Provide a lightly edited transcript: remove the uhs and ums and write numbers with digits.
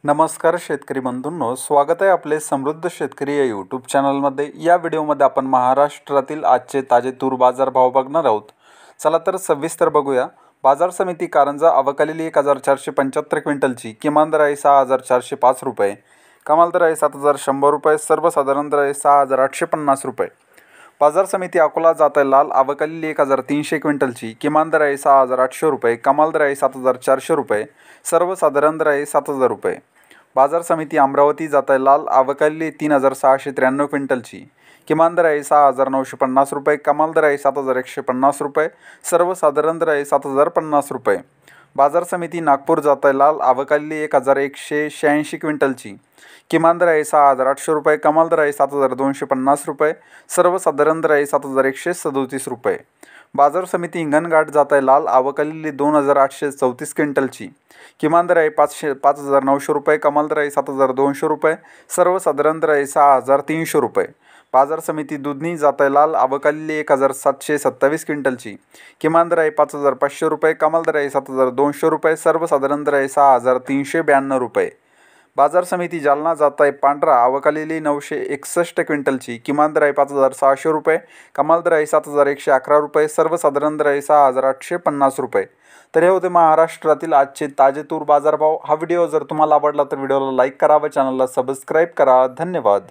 नमस्कार शेतकरी बंधूंनो, स्वागत आहे आपले समृद्ध शेतकरी या यूट्यूब चॅनलमध्ये। या व्हिडिओमध्ये आपण महाराष्ट्रातील आजचे ताजे तूर बाजार भाव बघणार आहोत। चला तर सविस्तर बघूया। बाजार समिती कारंजा अवकालेली 1475 क्विंटलची, किमान दर आहे 6405 रुपये, कमाल दर आहे 7100 रुपये, सर्वसाधारण दर आहे 6850 रुपये। बाजार समिती अकोला जात आहे लाल अवकालेली 1300 क्विंटलची, किमान दर आहे 6800 रुपये, कमाल दर आहे 7400 रुपये, सर्वसाधारण दर आहे 7000 रुपये। बाजार समिती अमरावती जात आहे लाल अवकालेली 3693 क्विंटलची, किमान दर आहे 6950 रुपये, कमाल दर आहे 7150 रुपये, सर्वसाधारण दर आहे 7050 रुपये। बाजार समिती नागपूर जात आहे लाल अवकालेली 1186 क्विंटलची, किमान दर आहे 6800 रुपये, कमाल दर आहे 7250 रुपये, सर्वसाधारण दर आहे 7137 रुपये। बाजार समिती हिंगणघाट जात आहे लाल अवकालेली 2834 क्विंटलची, किमान दर आहे 5900 रुपये, कमाल दर आहे 7200 रुपये, सर्वसाधारण दर आहे 6300 रुपये। बाजार समिती दुधनी जात आहे लाल अवकालेली 1727 क्विंटलची, किमान दर आहे 5500 रुपये, कमाल दर आहे 7200 रुपये, सर्वसाधारण दर आहे 6392 रुपये। बाजार समिती जालना जात आहे पांढरा अवकालेली 961 क्विंटलची, किमान दर आहे 5600 रुपये, कमाल दर आहे 7111 रुपये, सर्वसाधारण दर आहे 6850 रुपये। तर हे होते महाराष्ट्रातील आजचे ताजे तूर बाजारभाव। हा व्हिडिओ जर तुम्हाला आवडला तर व्हिडिओला लाईक करा व चॅनलला सबस्क्राईब करा। धन्यवाद।